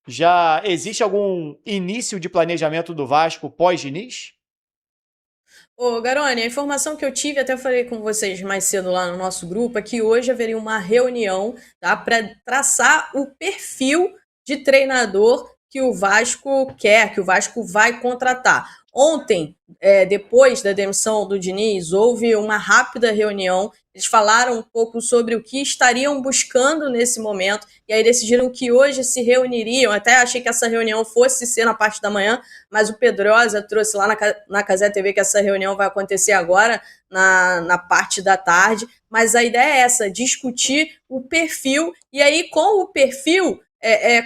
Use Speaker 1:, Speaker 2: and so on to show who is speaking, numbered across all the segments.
Speaker 1: Já existe algum início de planejamento do Vasco pós-Diniz?
Speaker 2: Ô, Garone, a informação que eu tive, até falei com vocês mais cedo lá no nosso grupo, é que hoje haveria uma reunião, tá, para traçar o perfil de treinador que o Vasco quer, que o Vasco vai contratar. Ontem, depois da demissão do Diniz, houve uma rápida reunião. Eles falaram um pouco sobre o que estariam buscando nesse momento, e aí decidiram que hoje se reuniriam. Até achei que essa reunião fosse ser na parte da manhã, mas o Pedrosa trouxe lá na Casé TV que essa reunião vai acontecer agora, na parte da tarde. Mas a ideia é essa: discutir o perfil, e aí com o perfil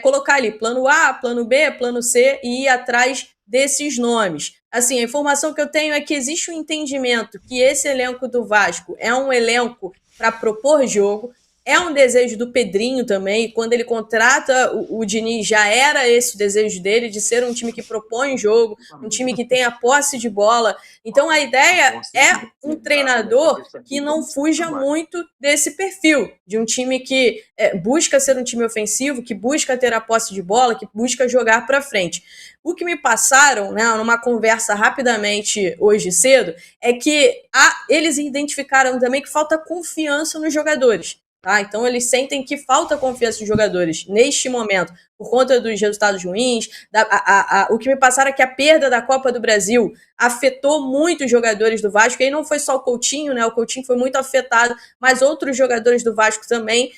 Speaker 2: colocar ali plano A, plano B, plano C e ir atrás desses nomes. Assim, a informação que eu tenho é que existe um entendimento que esse elenco do Vasco é um elenco para propor jogo, é um desejo do Pedrinho também, e quando ele contrata o Diniz, já era esse o desejo dele, de ser um time que propõe jogo, um time que tem a posse de bola. Então a ideia é um treinador que não fuja muito desse perfil, de um time que busca ser um time ofensivo, que busca ter a posse de bola, que busca jogar para frente. O que me passaram, né, numa conversa rapidamente hoje cedo, é que eles identificaram também que falta confiança nos jogadores. Tá? Então eles sentem que falta confiança nos jogadores neste momento, por conta dos resultados ruins. O que me passaram é que a perda da Copa do Brasil afetou muito os jogadores do Vasco, e aí não foi só o Coutinho, né? O Coutinho foi muito afetado, mas outros jogadores do Vasco também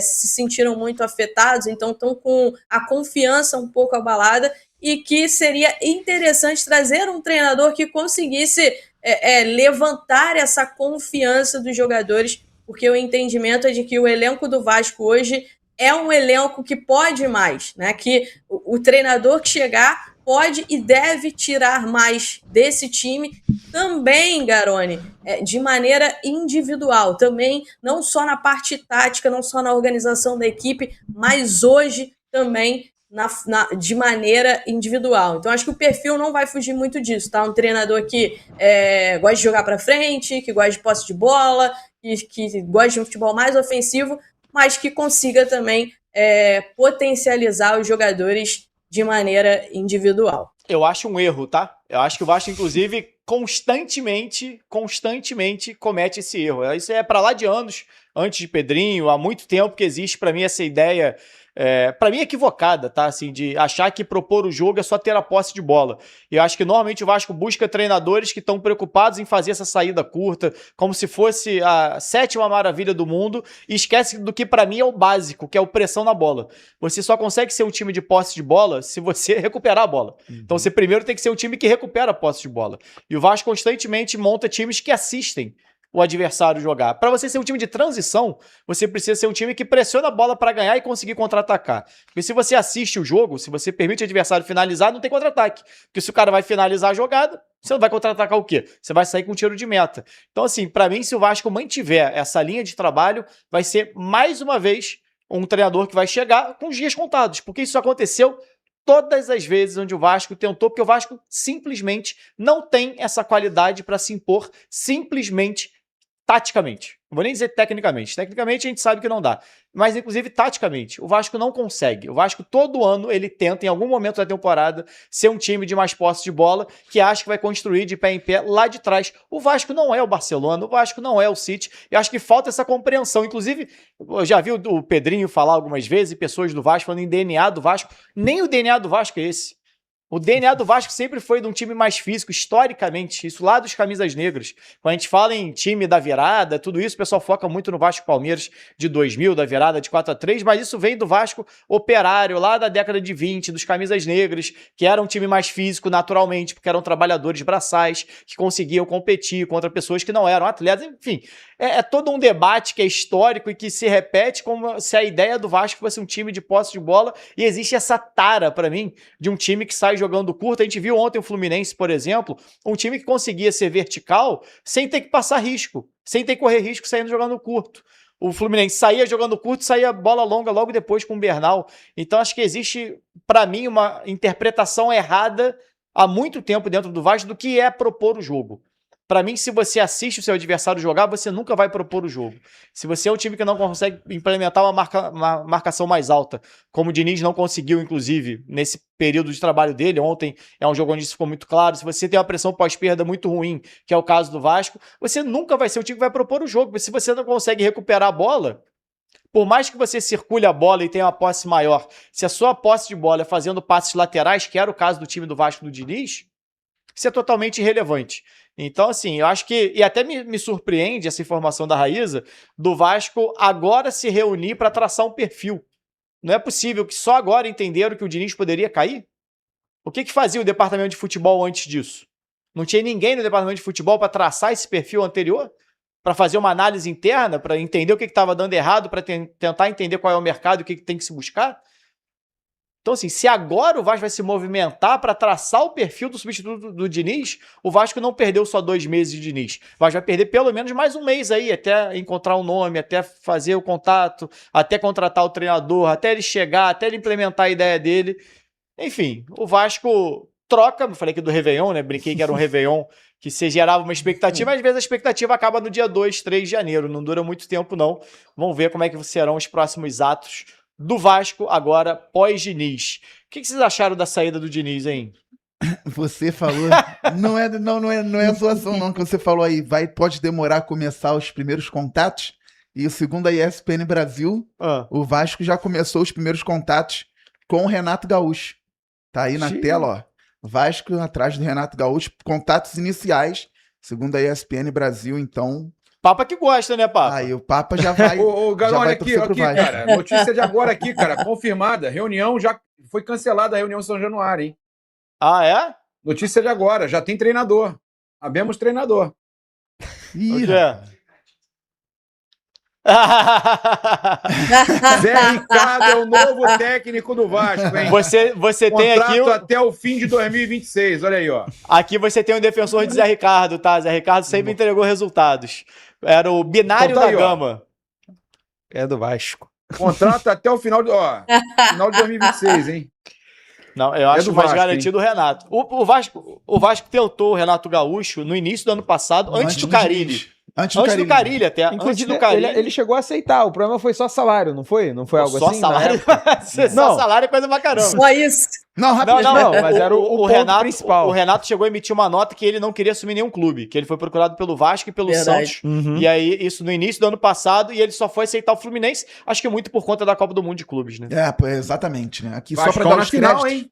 Speaker 2: se sentiram muito afetados, então estão com a confiança um pouco abalada, e que seria interessante trazer um treinador que conseguisse levantar essa confiança dos jogadores, porque o entendimento é de que o elenco do Vasco hoje é um elenco que pode mais, né? Que o treinador que chegar pode e deve tirar mais desse time também, Garone, de maneira individual, também não só na parte tática, não só na organização da equipe, mas hoje também de maneira individual. Então acho que o perfil não vai fugir muito disso, tá? Um treinador que gosta de jogar para frente, que gosta de posse de bola, que gosta de um futebol mais ofensivo, mas que consiga também potencializar os jogadores de maneira individual.
Speaker 1: Eu acho um erro, tá? Eu acho que o Vasco, inclusive, constantemente comete esse erro. Isso é para lá de anos, antes de Pedrinho, há muito tempo que existe para mim essa ideia, para mim equivocada, tá? Assim, de achar que propor o jogo é só ter a posse de bola. E eu acho que normalmente o Vasco busca treinadores que estão preocupados em fazer essa saída curta, como se fosse a sétima maravilha do mundo, e esquece do que para mim é o básico, que é o pressão na bola. Você só consegue ser um time de posse de bola se você recuperar a bola. Então você primeiro tem que ser um time que recupera a posse de bola. E o Vasco constantemente monta times que assistem o adversário jogar. Para você ser um time de transição, você precisa ser um time que pressiona a bola para ganhar e conseguir contra-atacar. Porque se você assiste o jogo, se você permite o adversário finalizar, não tem contra-ataque. Porque se o cara vai finalizar a jogada, você não vai contra-atacar o quê? Você vai sair com um tiro de meta. Então, assim, para mim, se o Vasco mantiver essa linha de trabalho, vai ser mais uma vez um treinador que vai chegar com os dias contados. Porque isso aconteceu todas as vezes onde o Vasco tentou, porque o Vasco simplesmente não tem essa qualidade para se impor simplesmente taticamente. Não vou nem dizer tecnicamente. Tecnicamente a gente sabe que não dá. Mas, inclusive, taticamente, o Vasco não consegue. O Vasco, todo ano, ele tenta, em algum momento da temporada, ser um time de mais posse de bola, que acha que vai construir de pé em pé lá de trás. O Vasco não é o Barcelona, o Vasco não é o City. Eu acho que falta essa compreensão. Inclusive, eu já vi o Pedrinho falar algumas vezes, pessoas do Vasco falando em DNA do Vasco. Nem o DNA do Vasco é esse. O DNA do Vasco sempre foi de um time mais físico, historicamente, isso lá dos camisas negras. Quando a gente fala em time da virada, tudo isso, o pessoal foca muito no Vasco Palmeiras de 2000, da virada de 4-3, mas isso vem do Vasco Operário, lá da década de 20, dos camisas negras, que era um time mais físico naturalmente, porque eram trabalhadores braçais, que conseguiam competir contra pessoas que não eram atletas, enfim. É todo um debate que é histórico e que se repete como se a ideia do Vasco fosse um time de posse de bola, e existe essa tara, para mim, de um time que sai jogando curto. A gente viu ontem o Fluminense, por exemplo, um time que conseguia ser vertical sem ter que passar risco, sem ter que correr risco saindo jogando curto. O Fluminense saía jogando curto, saía bola longa logo depois com o Bernal. Então acho que existe, para mim, uma interpretação errada há muito tempo dentro do Vasco do que é propor o jogo. Pra mim, se você assiste o seu adversário jogar, você nunca vai propor o jogo. Se você é um time que não consegue implementar uma marcação mais alta, como o Diniz não conseguiu, inclusive, nesse período de trabalho dele, ontem é um jogo onde isso ficou muito claro, se você tem uma pressão pós-perda muito ruim, que é o caso do Vasco, você nunca vai ser o time que vai propor o jogo. Se você não consegue recuperar a bola, por mais que você circule a bola e tenha uma posse maior, se a sua posse de bola é fazendo passes laterais, que era o caso do time do Vasco do Diniz, isso é totalmente irrelevante. Então, assim, eu acho que, e até me surpreende essa informação da Raíza, do Vasco agora se reunir para traçar um perfil. Não é possível que só agora entenderam que o Diniz poderia cair? O que fazia o departamento de futebol antes disso? Não tinha ninguém no departamento de futebol para traçar esse perfil anterior? Para fazer uma análise interna, para entender o que estava dando errado, para tentar entender qual é o mercado e o que tem que se buscar? Então, assim, se agora o Vasco vai se movimentar para traçar o perfil do substituto do Diniz, o Vasco não perdeu só 2 meses de Diniz. O Vasco vai perder pelo menos mais um mês aí, até encontrar um nome, até fazer o contato, até contratar o treinador, até ele chegar, até ele implementar a ideia dele. Enfim, o Vasco troca, eu falei aqui do Réveillon, né? Brinquei que era um Réveillon que se gerava uma expectativa, mas às vezes a expectativa acaba no dia 2, 3 de janeiro, não dura muito tempo não. Vamos ver como é que serão os próximos atos do Vasco agora pós-Diniz. O que vocês acharam da saída do Diniz, hein?
Speaker 3: Você falou, não é zoação não, que você falou aí, pode demorar a começar os primeiros contatos, e segundo a ESPN Brasil, o Vasco já começou os primeiros contatos com o Renato Gaúcho. Tá aí na tela, ó. Vasco atrás do Renato Gaúcho, contatos iniciais, segundo a ESPN Brasil, então...
Speaker 1: Papa que gosta, né, Papa?
Speaker 3: Aí o Papa já vai.
Speaker 4: Ô, Garone, aqui, cara. Notícia de agora aqui, cara. Confirmada. Reunião já foi cancelada a reunião em São Januário, hein?
Speaker 1: Ah, é?
Speaker 4: Notícia de agora. Já tem treinador. Habemos treinador.
Speaker 3: Ih,
Speaker 4: Zé Ricardo é o novo técnico do Vasco, hein?
Speaker 1: Você tem aqui
Speaker 4: até o fim de 2026, olha aí, ó.
Speaker 1: Aqui você tem um defensor de Zé Ricardo, tá? Zé Ricardo sempre entregou resultados. Era o binário da Gama.
Speaker 5: É do Vasco.
Speaker 4: Contrato até o final de 2026, hein?
Speaker 1: Não, eu acho mais
Speaker 4: Vasco,
Speaker 1: garantido o Renato. O Vasco tentou o Renato Gaúcho no início do ano passado, antes do Carille.
Speaker 3: Antes do
Speaker 1: Carille até. Antes do Carille.
Speaker 5: Ele chegou a aceitar. O problema foi só salário, não foi? Não foi algo
Speaker 1: só
Speaker 5: assim?
Speaker 1: Salário? Só salário é coisa pra caramba.
Speaker 2: Só isso.
Speaker 3: Não,
Speaker 5: mas era o ponto
Speaker 1: Renato,
Speaker 5: principal.
Speaker 1: O Renato chegou a emitir uma nota que ele não queria assumir nenhum clube, que ele foi procurado pelo Vasco e pelo Santos. E aí, isso no início do ano passado, e ele só foi aceitar o Fluminense, acho que muito por conta da Copa do Mundo de Clubes, né?
Speaker 3: Exatamente, né? Aqui
Speaker 4: Vascão
Speaker 3: só pra dar
Speaker 4: na
Speaker 3: os
Speaker 4: final,
Speaker 3: créditos.
Speaker 4: hein?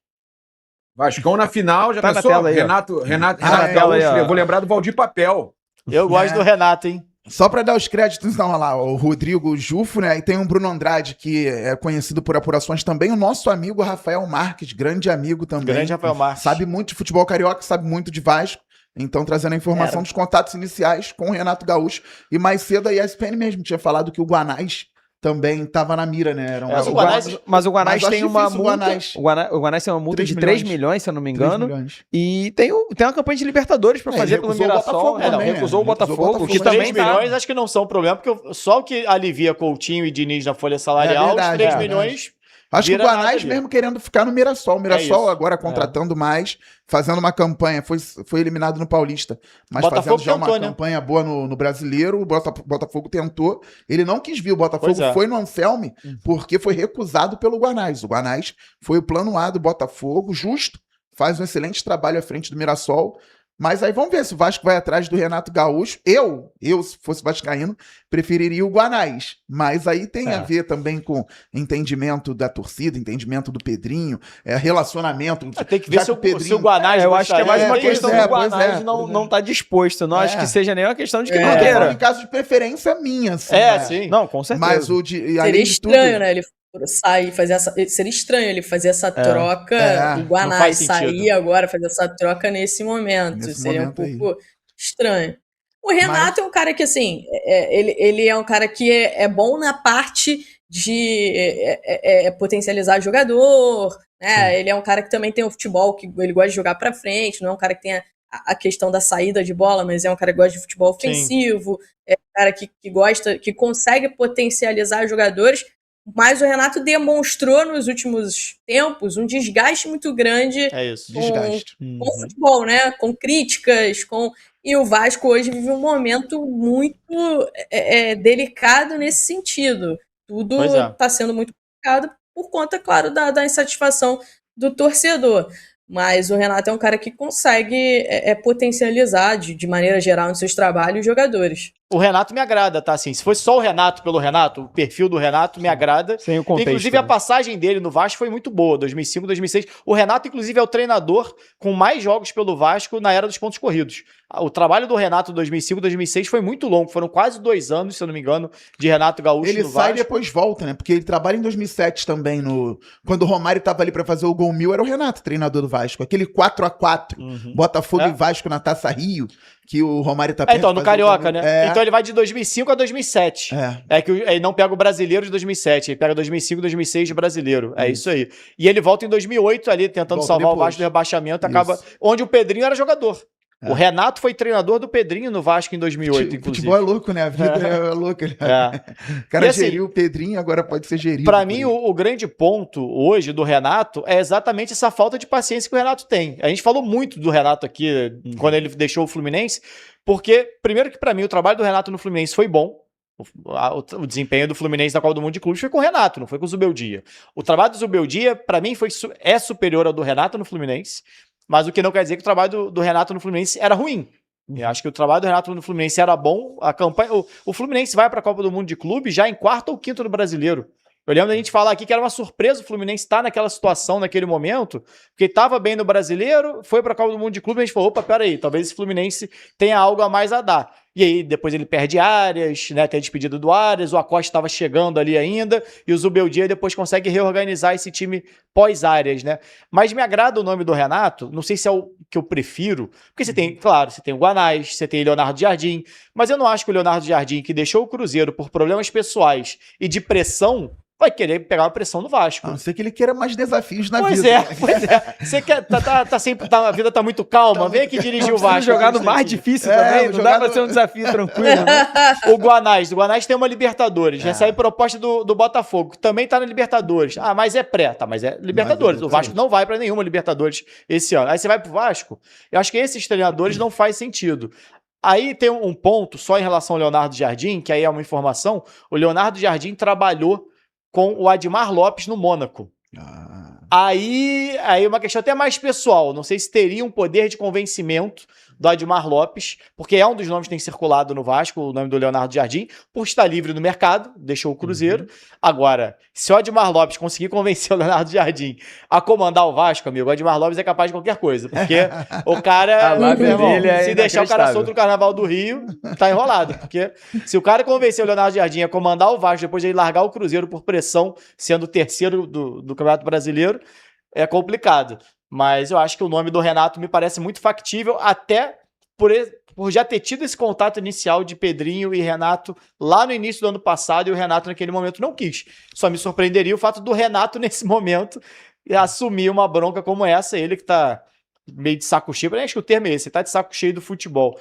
Speaker 4: Vascão na final, já
Speaker 5: tá
Speaker 4: pensou?
Speaker 5: Na tela aí,
Speaker 4: Renato
Speaker 5: na tela aí,
Speaker 4: Gaúcho, vou lembrar do Valdir Papel.
Speaker 1: Eu gosto do Renato, hein?
Speaker 3: Só para dar os créditos, então, olha lá, o Rodrigo Jufo, né? E tem o Bruno Andrade, que é conhecido por apurações também. O nosso amigo Rafael Marques, grande amigo também.
Speaker 1: Grande Rafael Marques.
Speaker 3: Sabe muito de futebol carioca, sabe muito de Vasco. Então, trazendo a informação dos contatos iniciais com o Renato Gaúcho. E mais cedo a ESPN mesmo tinha falado que o Guanais também estava na mira, né?
Speaker 5: Mas o Guanais tem uma multa. O Guanais tem uma multa de 3 milhões, se eu não me engano. E tem uma campanha de Libertadores para fazer pelo Mirassol. Recusou o Botafogo.
Speaker 1: Que 3 milhões acho que não são um problema, porque só o que alivia Coutinho e Diniz na folha salarial, os 3 milhões.
Speaker 3: Acho que o Guanais mesmo querendo ficar no Mirassol. O Mirassol agora contratando mais, fazendo uma campanha. Foi eliminado no Paulista, mas
Speaker 1: Botafogo
Speaker 3: fazendo já
Speaker 1: tentou,
Speaker 3: uma campanha boa no Brasileiro. O Botafogo tentou. Ele não quis vir. O Botafogo foi no Anselme porque foi recusado pelo Guanais. O Guanais foi o plano A do Botafogo, justo. Faz um excelente trabalho à frente do Mirassol. Mas aí vamos ver se o Vasco vai atrás do Renato Gaúcho. Eu, se fosse vascaíno, preferiria o Guanais. Mas aí tem a ver também com entendimento da torcida, entendimento do Pedrinho, relacionamento.
Speaker 1: Tem que ver se o Guanais...
Speaker 5: Eu acho que é mais uma questão do Guanais
Speaker 3: não
Speaker 5: tá disposto. Não acho que seja nem uma questão de que
Speaker 3: não
Speaker 5: queira.
Speaker 3: Em caso de preferência minha, assim.
Speaker 5: Sim. Não, com certeza.
Speaker 3: Mas
Speaker 2: seria estranho, né? Ele sair, fazer essa. Seria estranho ele fazer essa troca. O Guanais sair agora, fazer essa troca nesse momento. Seria um pouco estranho. O Renato é um cara que, assim, ele é um cara que é bom na parte de potencializar jogador, né? Ele é um cara que também tem o futebol, que ele gosta de jogar pra frente, não é um cara que tem a questão da saída de bola, mas é um cara que gosta de futebol ofensivo, é um cara que consegue potencializar jogadores. Mas o Renato demonstrou nos últimos tempos um desgaste muito grande com o futebol, né? Com críticas, com E o Vasco hoje vive um momento muito delicado nesse sentido. Tudo está sendo muito complicado por conta, claro, da insatisfação do torcedor. Mas o Renato é um cara que consegue potencializar, de maneira geral, nos seus trabalhos, os jogadores.
Speaker 1: O Renato me agrada, tá? Assim, se fosse só o Renato pelo Renato, o perfil do Renato me agrada.
Speaker 5: Sem o contexto.
Speaker 1: Inclusive, a passagem dele no Vasco foi muito boa, 2005, 2006. O Renato, inclusive, é o treinador com mais jogos pelo Vasco na era dos pontos corridos. O trabalho do Renato em 2005, 2006 foi muito longo. Foram quase 2 anos, se eu não me engano, de Renato Gaúcho no Vasco.
Speaker 3: Ele sai e depois volta, né? Porque ele trabalha em 2007 também. Quando o Romário tava ali pra fazer o gol 1000, era o Renato, treinador do Vasco. Aquele 4x4, Botafogo e Vasco na Taça Rio, que o Romário tá perto.
Speaker 1: Então, no Carioca, né? Então ele vai de 2005 a 2007. É que ele não pega o brasileiro de 2007, ele pega 2005, 2006 de brasileiro. É isso aí. E ele volta em 2008 ali, tentando salvar o Vasco do rebaixamento, onde o Pedrinho era jogador. O Renato foi treinador do Pedrinho no Vasco em 2008, inclusive.
Speaker 3: Futebol é louco, né? A vida é louca. Né? O cara assim, geriu o Pedrinho, agora pode ser gerido.
Speaker 1: Pra mim, o grande ponto hoje do Renato é exatamente essa falta de paciência que o Renato tem. A gente falou muito do Renato aqui, quando ele deixou o Fluminense, porque, primeiro que pra mim, o trabalho do Renato no Fluminense foi bom. O desempenho do Fluminense na Copa do Mundo de Clubes foi com o Renato, não foi com o Zubeldia. O trabalho do Zubeldia, pra mim, é superior ao do Renato no Fluminense. Mas o que não quer dizer que o trabalho do Renato no Fluminense era ruim. Eu acho que o trabalho do Renato no Fluminense era bom. A campanha, o Fluminense vai para a Copa do Mundo de Clube já em quarto ou quinto no Brasileiro. Eu lembro da gente falar aqui que era uma surpresa o Fluminense estar naquela situação, naquele momento, porque estava bem no Brasileiro, foi para a Copa do Mundo de Clube e a gente falou, opa, peraí, talvez esse Fluminense tenha algo a mais a dar. E aí depois ele perde Arias, né, tem a despedida do Arias, o Acosta estava chegando ali ainda, e o Zubeldia depois consegue reorganizar esse time pós-Arias, né? Mas me agrada o nome do Renato, não sei se é o que eu prefiro, porque você tem, claro, você tem o Guanais, você tem o Leonardo Jardim, mas eu não acho que o Leonardo Jardim, que deixou o Cruzeiro por problemas pessoais e de pressão, vai querer pegar uma pressão no Vasco.
Speaker 3: A não ser que ele queira mais desafios na
Speaker 1: vida. Pois é. Você quer, a vida tá muito calma, vem aqui dirigir o Vasco.
Speaker 5: Jogar no mais difícil também, não dá pra ser um desafio tranquilo. Né?
Speaker 1: O Guanais tem uma Libertadores, recebe proposta do Botafogo, que também tá na Libertadores. Ah, mas é pré, tá, mas é Libertadores. O Vasco não vai pra nenhuma Libertadores esse ano. Aí você vai pro Vasco, eu acho que esses treinadores não faz sentido. Aí tem um ponto só em relação ao Leonardo Jardim, que aí é uma informação, o Leonardo Jardim trabalhou com o Admar Lopes no Mônaco. Aí uma questão até mais pessoal, não sei se teria um poder de convencimento do Admar Lopes, porque é um dos nomes que tem circulado no Vasco, o nome do Leonardo Jardim, por estar livre no mercado, deixou o Cruzeiro. Agora, se o Admar Lopes conseguir convencer o Leonardo Jardim a comandar o Vasco, amigo, o Admar Lopes é capaz de qualquer coisa, porque o cara, se deixar o cara solto no Carnaval do Rio, tá enrolado, porque se o cara convencer o Leonardo Jardim a comandar o Vasco depois de ele largar o Cruzeiro por pressão, sendo o terceiro do Campeonato Brasileiro, é complicado. Mas eu acho que o nome do Renato me parece muito factível, até por já ter tido esse contato inicial de Pedrinho e Renato lá no início do ano passado, e o Renato naquele momento não quis. Só me surpreenderia o fato do Renato, nesse momento, assumir uma bronca como essa, ele que tá meio de saco cheio, acho que o termo é esse, tá de saco cheio do futebol.